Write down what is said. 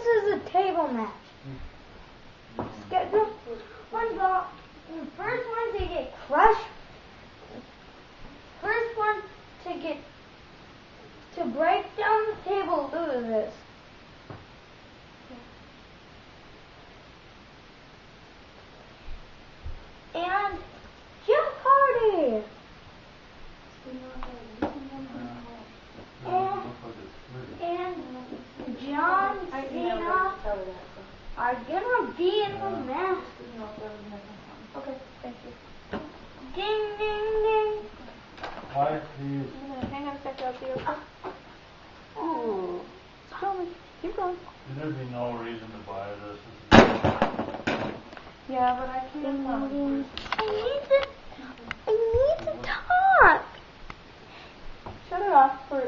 is a table match. The first one to get crushed. First one to break down the table loses. And Jeff Hardy. And John Cena are gonna be in the match. Okay, thank you. Ding, ding, ding. Hi, please. Hang on a second, I'll see you. Oh, tell me. Keep going. There'd be no reason to buy this. Yeah, but I can't. I need to talk. Shut it off for